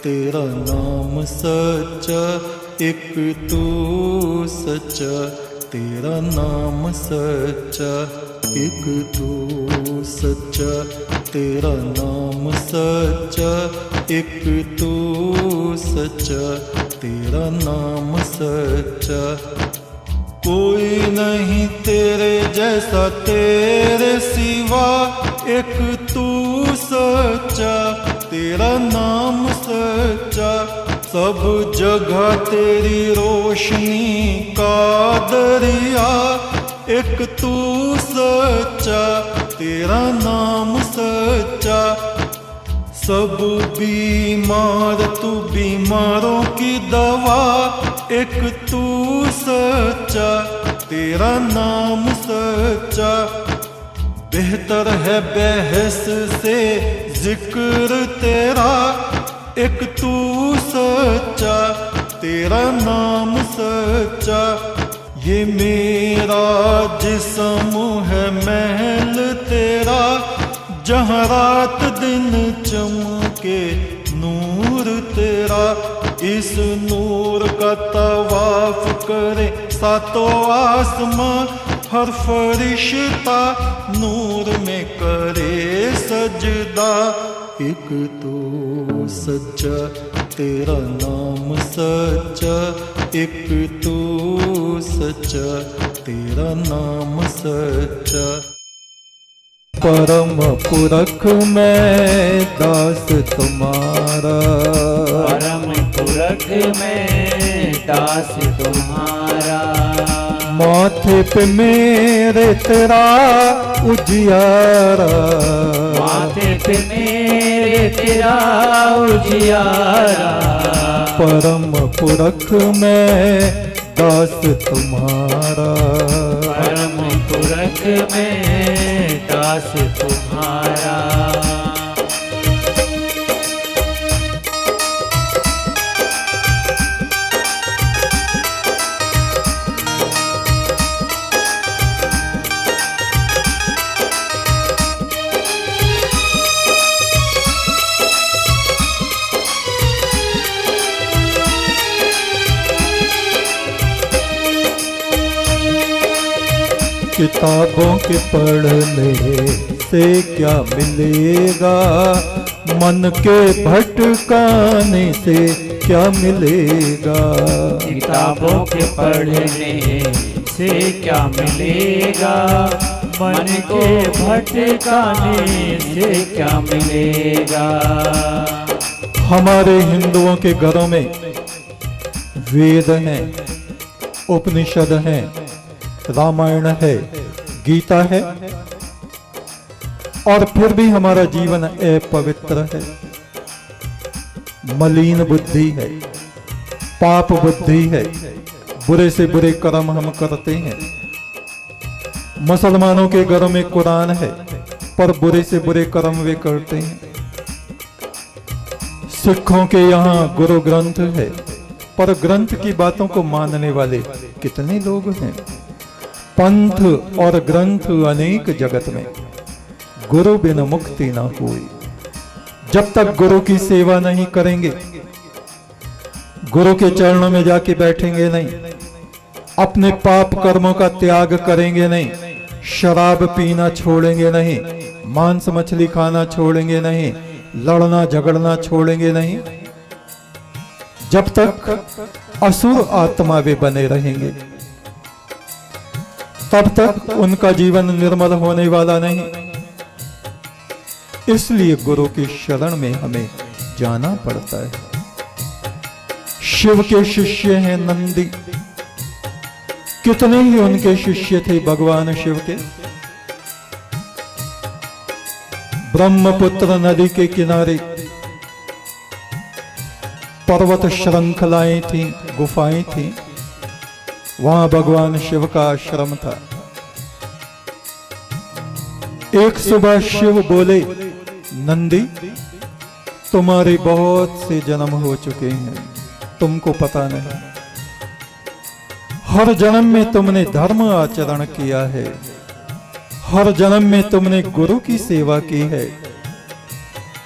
तेरा नाम सच्चा, एक तू सच्चा। तेरा नाम सच्चा, एक तू सच्चा। तेरा नाम सच्चा, एक तू सच्चा। तेरा नाम सच्चा, कोई नहीं तेरे जैसा तेरे सिवा, एक तू सच्चा। तेरा नाम सच्चा, सब जगह तेरी रोशनी का दरिया, एक तू सच्चा। तेरा नाम सच्चा, सब बीमार तू बीमारों की दवा, एक तू सच्चा। तेरा नाम सच्चा, बेहतर है बहस से जिक्र तेरा, एक तू सच्चा। तेरा नाम सच्चा, ये मेरा जिस्म है महल तेरा, जहाँ रात दिन चमके नूर तेरा। इस नूर का तवाफ करे सातों आसमां, हर फरिश्ता नूर में करे सजदा, एक तू सच्चा। तेरा नाम सच्चा, एक तू सच्चा। तेरा नाम सच्चा, परम पुरख मैं दास तुम्हारा, परम पुरख मैं दास तुम्हारा। माथे पे मेरे तेरा उजियारा, माथे पे मेरे तेरा उजियारा। परम पुरख मैं दास तुम्हारा, परम पुरख में दास तुम्हारा। किताबों के पढ़ने से क्या मिलेगा, मन के भटकाने से क्या मिलेगा। किताबों के पढ़ने से क्या मिलेगा, मन के भटकाने से क्या मिलेगा। हमारे हिंदुओं के घरों में वेद हैं, उपनिषद हैं, रामायण है, गीता है, और फिर भी हमारा जीवन अपवित्र है, मलिन बुद्धि है, पाप बुद्धि है, बुरे से बुरे कर्म हम करते हैं। मुसलमानों के घरों में कुरान है, पर बुरे से बुरे कर्म वे करते हैं। सिखों के यहाँ गुरु ग्रंथ है, पर ग्रंथ की बातों को मानने वाले कितने लोग हैं। पंथ और ग्रंथ अनेक जगत में, गुरु बिन मुक्ति ना हुई। जब तक गुरु की सेवा नहीं करेंगे, गुरु के चरणों में जाके बैठेंगे नहीं, अपने पाप कर्मों का त्याग करेंगे नहीं, शराब पीना छोड़ेंगे नहीं, मांस मछली खाना छोड़ेंगे नहीं, लड़ना झगड़ना छोड़ेंगे नहीं, जब तक असुर आत्मा वे बने रहेंगे, तब तक उनका जीवन निर्मल होने वाला नहीं। इसलिए गुरु की शरण में हमें जाना पड़ता है। शिव के शिष्य हैं नंदी, कितने ही उनके शिष्य थे भगवान शिव के। ब्रह्मपुत्र नदी के किनारे पर्वत श्रृंखलाएं थीं, गुफाएं थीं, वहां भगवान शिव का आश्रम था। एक सुबह शिव बोले, नंदी तुम्हारे बहुत से जन्म हो चुके हैं, तुमको पता नहीं। हर जन्म में तुमने धर्म आचरण किया है, हर जन्म में तुमने गुरु की सेवा की है,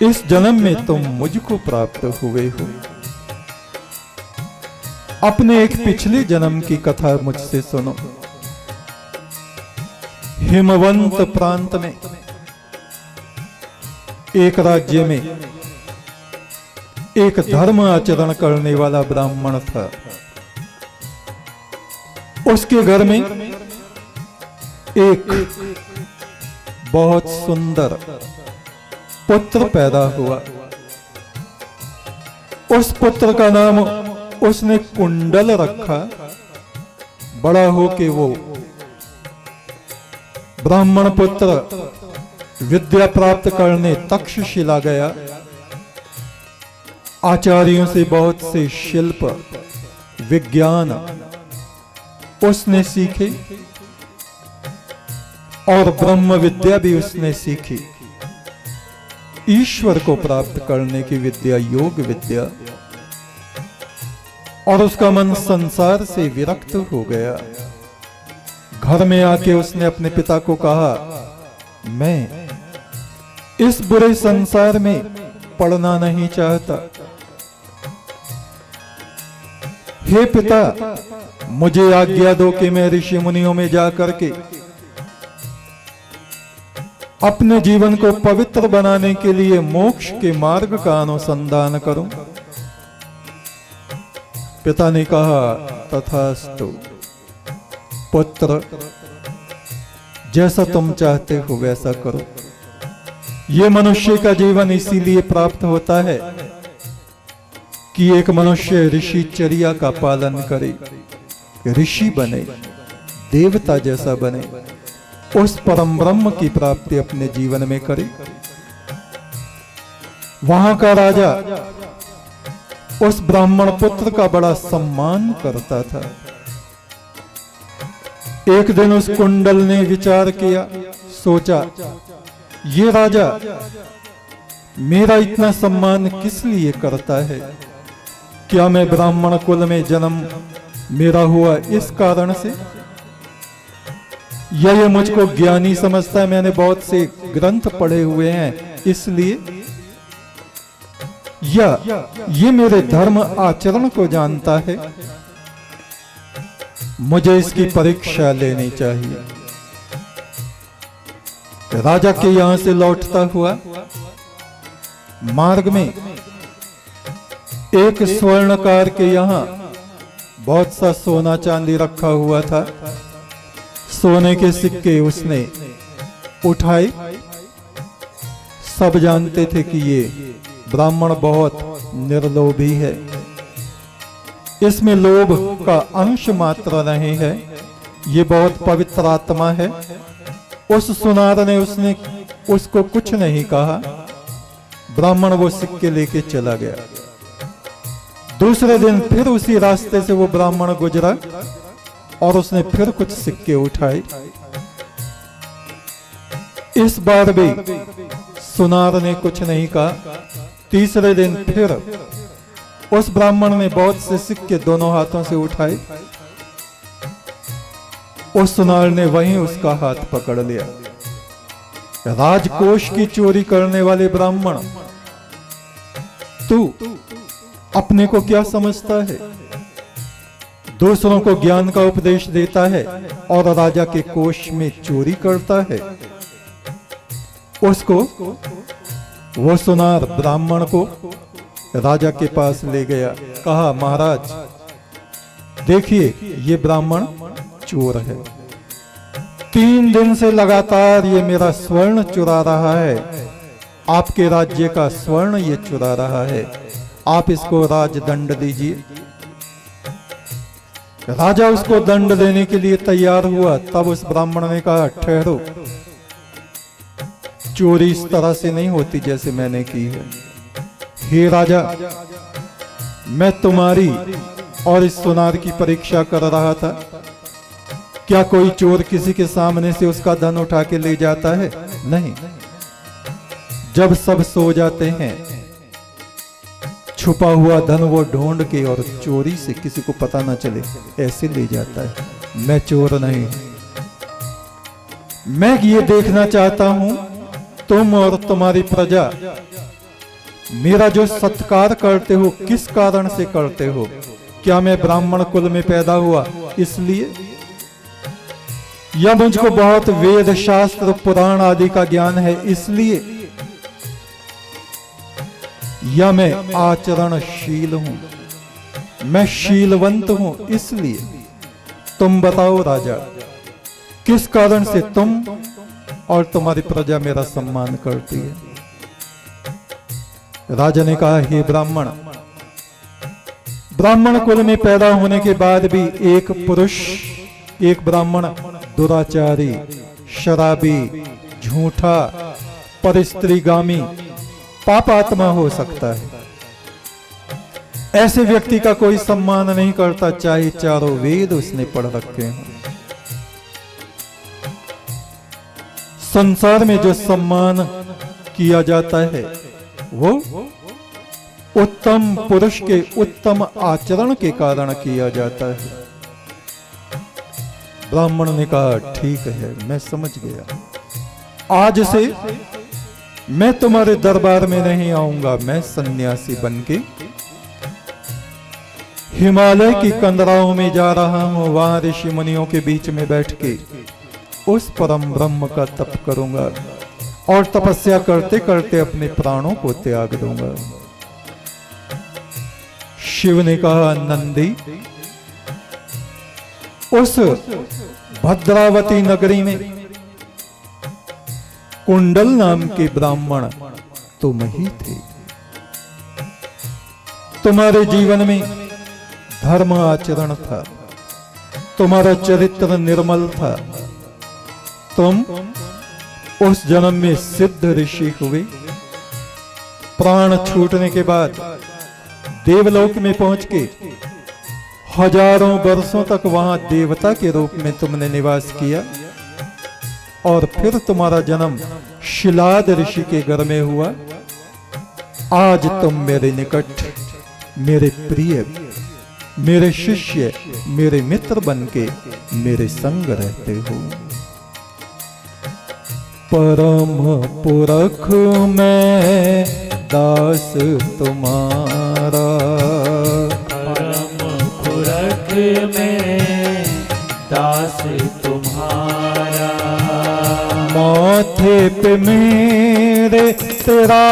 इस जन्म में तुम मुझको प्राप्त हुए हो। अपने एक पिछले जन्म की कथा मुझसे सुनो। हिमवंत प्रांत में एक राज्य में एक धर्म आचरण करने वाला ब्राह्मण था। उसके घर में एक बहुत सुंदर पुत्र पैदा हुआ। उस पुत्र का नाम उसने कुंडल रखा। बड़ा होके वो ब्राह्मण पुत्र विद्या प्राप्त करने तक्षशिला गया। आचार्यों से बहुत से शिल्प विज्ञान उसने सीखे और ब्रह्म विद्या भी उसने सीखी। ईश्वर को प्राप्त करने की विद्या, योग विद्या। और उसका मन संसार से विरक्त हो गया। घर में आके उसने अपने पिता को कहा, मैं इस बुरे संसार में पड़ना नहीं चाहता। हे पिता, मुझे आज्ञा दो कि मैं ऋषि मुनियों में जाकर के अपने जीवन को पवित्र बनाने के लिए मोक्ष के मार्ग का अनुसंधान करूं। पिता ने कहा, तथास्तु पुत्र, जैसा तुम चाहते हो वैसा करो। ये मनुष्य का जीवन इसीलिए प्राप्त होता है कि एक मनुष्य ऋषिचर्या का पालन करे, ऋषि बने, देवता जैसा बने, उस परम ब्रह्म की प्राप्ति अपने जीवन में करे। वहां का राजा उस ब्राह्मण पुत्र का बड़ा सम्मान करता था। एक दिन उस कुंडल ने विचार किया, सोचा, ये राजा मेरा इतना सम्मान किस लिए करता है? क्या मैं ब्राह्मण कुल में जन्म मेरा हुआ इस कारण से, या ये मुझको ज्ञानी समझता है, मैंने बहुत से ग्रंथ पढ़े हुए हैं इसलिए, या ये मेरे धर्म आचरण को जानता है? मुझे इसकी परीक्षा लेनी चाहिए। राजा के यहां से लौटता हुआ मार्ग में एक स्वर्णकार के यहां बहुत सा सोना चांदी रखा हुआ था। सोने के सिक्के उसने उठाए। सब जानते थे कि ये ब्राह्मण बहुत निर्लोभी है, इसमें लोभ का अंश मात्र नहीं है, ये बहुत पवित्र आत्मा है। उस सुनार ने उसको कुछ नहीं कहा। ब्राह्मण वो सिक्के लेके चला गया। दूसरे दिन फिर उसी रास्ते से वो ब्राह्मण गुजरा और उसने फिर कुछ सिक्के उठाए। इस बार भी सुनार ने कुछ नहीं कहा। तीसरे दिन फिर उस ब्राह्मण ने बहुत से सिक्के दोनों हाथों से उठाए। उस सुनार ने वहीं उसका हाथ पकड़ लिया। राजकोष की चोरी करने वाले ब्राह्मण, तू अपने को क्या समझता है? दूसरों को ज्ञान का उपदेश देता है और राजा के कोष में चोरी करता है। उसको, वो सुनार ब्राह्मण को राजा के पास ले गया। कहा, महाराज देखिए, ये ब्राह्मण चोर है। 3 दिन से लगातार ये मेरा स्वर्ण चुरा रहा है। आपके राज्य का स्वर्ण ये चुरा रहा है। आप इसको राजदंड दीजिए। राजा उसको दंड देने के लिए तैयार हुआ। तब उस ब्राह्मण ने कहा, ठहरो, चोरी इस तरह से नहीं होती जैसे मैंने की है। हे राजा, मैं तुम्हारी और इस सुनार की परीक्षा कर रहा था। क्या कोई चोर किसी के सामने से उसका धन उठा के ले जाता है? नहीं। जब सब सो जाते हैं, छुपा हुआ धन वो ढूंढ के और चोरी से किसी को पता ना चले ऐसे ले जाता है। मैं चोर नहीं। मैं ये देखना चाहता हूं तुम और तुम्हारी प्रजा मेरा जो सत्कार करते हो किस कारण से करते हो? क्या मैं ब्राह्मण कुल में पैदा हुआ इसलिए, या मुझको बहुत वेद शास्त्र पुराण आदि का ज्ञान है इसलिए, या मैं आचरणशील हूं, मैं शीलवंत हूं इसलिए? तुम बताओ राजा, किस कारण से तुम और तुम्हारी प्रजा मेरा सम्मान करती है? राजा ने कहा, हे ब्राह्मण, ब्राह्मण कुल में पैदा होने के बाद भी एक पुरुष, एक ब्राह्मण दुराचारी, शराबी, झूठा, परस्त्रीगामी, पापात्मा हो सकता है। ऐसे व्यक्ति का कोई सम्मान नहीं करता, चाहे चारों वेद उसने पढ़ रखे हों। संसार में जो सम्मान किया जाता है वो उत्तम पुरुष के उत्तम आचरण के कारण किया जाता है। ब्राह्मण ने कहा, ठीक है, मैं समझ गया। आज से मैं तुम्हारे दरबार में नहीं आऊंगा, मैं सन्यासी बनके हिमालय की कंदराओं में जा रहा हूं। वहां ऋषि मुनियों के बीच में बैठ के उस परम ब्रह्म का तप करूंगा और तपस्या करते करते अपने प्राणों को त्याग दूंगा। शिव ने कहा, नंदी, उस भद्रावती नगरी में कुंडल नाम के ब्राह्मण तुम ही थे। तुम्हारे जीवन में धर्म आचरण था, तुम्हारा चरित्र निर्मल था। तुम उस जन्म में सिद्ध ऋषि हुए। प्राण छूटने के बाद देवलोक में पहुंच के हजारों वर्षों तक वहां देवता के रूप में तुमने निवास किया और फिर तुम्हारा जन्म शिलाद ऋषि के घर में हुआ। आज तुम मेरे निकट, मेरे प्रिय, मेरे शिष्य, मेरे मित्र बनके मेरे संग रहते हो। परम पुरख मैं दास तुम्हारा, परम पुरख में दास तुम्हारा। माथे पे मेरे तेरा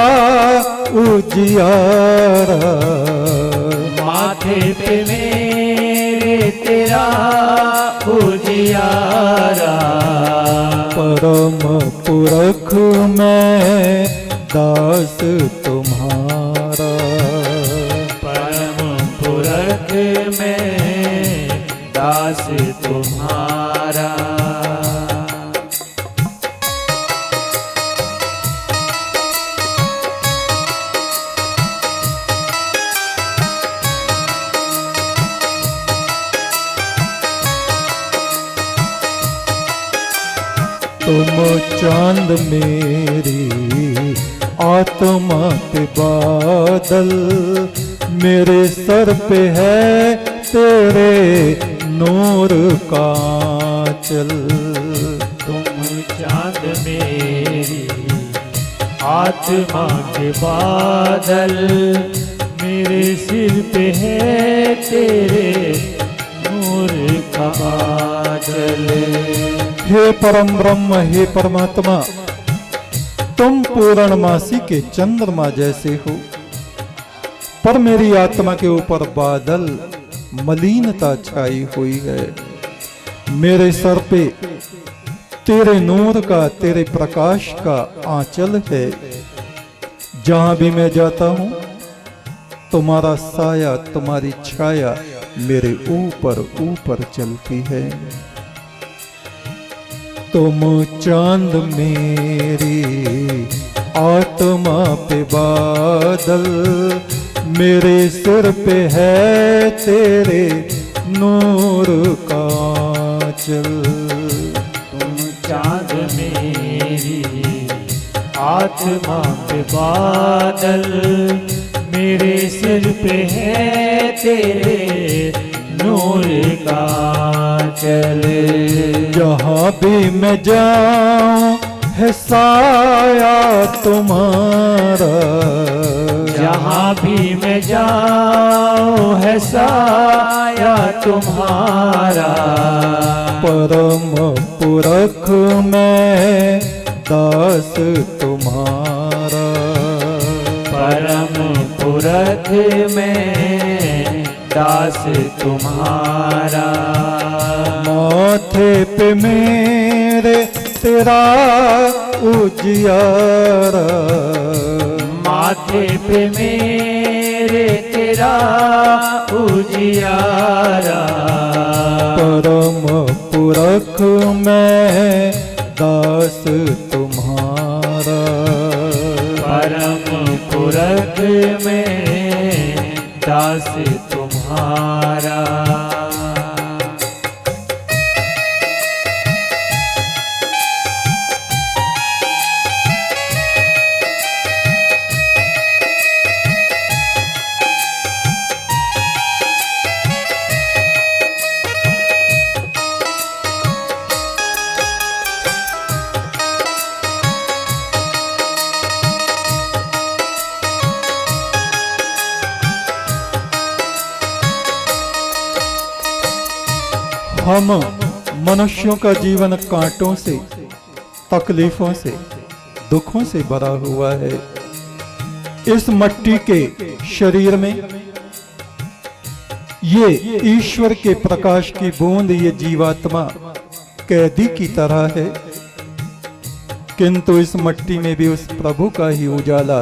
उजियारा, माथे पे मेरे तेरा उजियारा। परम पुरख मैं दास तुम्हारा, परम पुरख में दास तुम्हारा। तुम चांद मेरी आत्मा के बादल, मेरे सर पे है तेरे नूर का आंचल। तुम चांद मेरी आत्मा के बादल, मेरे सिर पे है तेरे नूर का आंचल। हे परम ब्रह्म, हे परमात्मा, तुम पूर्णमासी के चंद्रमा जैसे हो, पर मेरी आत्मा के ऊपर बादल, मलिनता छाई हुई है। मेरे सर पे तेरे नूर का, तेरे प्रकाश का आंचल है। जहां भी मैं जाता हूं तुम्हारा साया, तुम्हारी छाया मेरे ऊपर ऊपर चलती है। तुम चांद मेरी आत्मा पे बादल, मेरे सिर पे है तेरे नूर का आंचल। तुम चांद मेरी आत्मा पे बादल, मेरे सिर पे है तेरे नूर का आंचल। जहाँ भी मैं जाऊं है साया तुम्हारा, जाऊं है साया तुम्हारा। परम पुरख मैं दास तुम्हारा। परम पुरख में दास तुम्हारा। माथे पे मेरे तेरा उजियारा। माथे पे मेरे तेरा उजियारा। परम पुरख मैं दास तुम्हारा। परम पुरख में दास तुम्हारा। हम मनुष्यों का जीवन कांटों से, तकलीफों से, दुखों से भरा हुआ है। इस मिट्टी के शरीर में ये ईश्वर के प्रकाश की बूंद, ये जीवात्मा कैदी की तरह है, किंतु इस मिट्टी में भी उस प्रभु का ही उजाला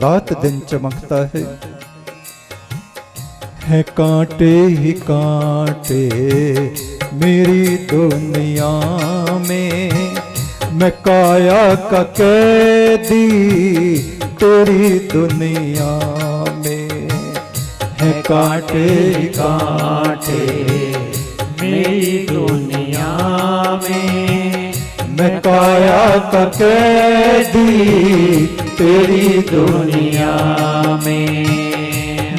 रात दिन चमकता है कांटे ही कांटे मेरी दुनिया में। मैं काया का कैदी तेरी दुनिया में। है कांटे ही कांटे मेरी दुनिया में। मैं काया का कैदी तेरी दुनिया में।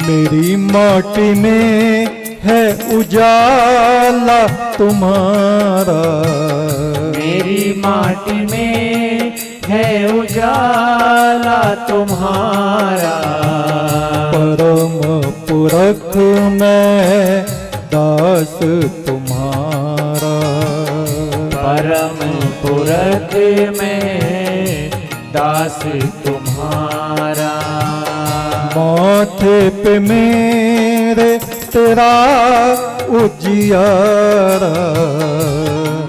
मेरी माटी में है उजाला तुम्हारा। मेरी माटी में है उजाला तुम्हारा। परम पुरख मैं दास तुम्हारा। परम पुरख में दास तुम्हारा। माथे पे मेरे तेरा उजियारा।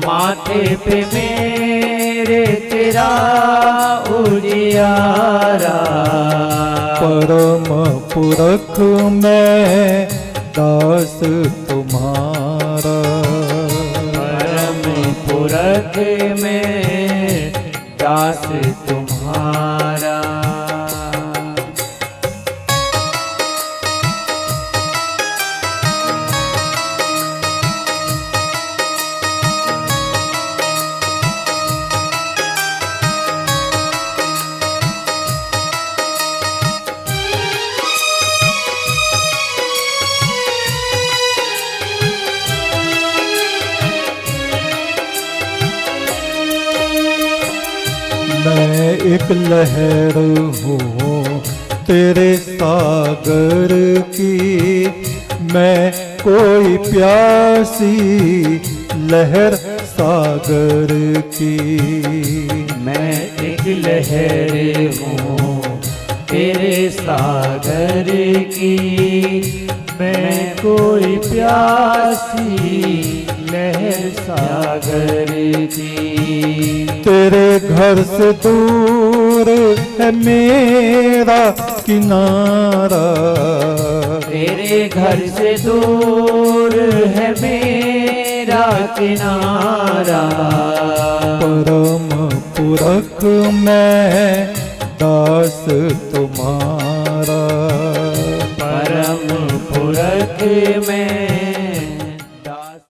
माथे पे मेरे तेरा उजियारा। परम पुरख मैं दास तुम्हारा। परम पुरख में दास तुम्हारा। मैं एक लहर हूँ तेरे सागर की। मैं कोई प्यासी लहर सागर की। मैं एक लहर हूँ तेरे सागर की। मैं कोई प्यासी लहर सागर की। तेरे घर से दूर है मेरा किनारा। तेरे घर से दूर है मेरा किनारा। परम पुरख मैं दास तुम्हारा। परम पुरख में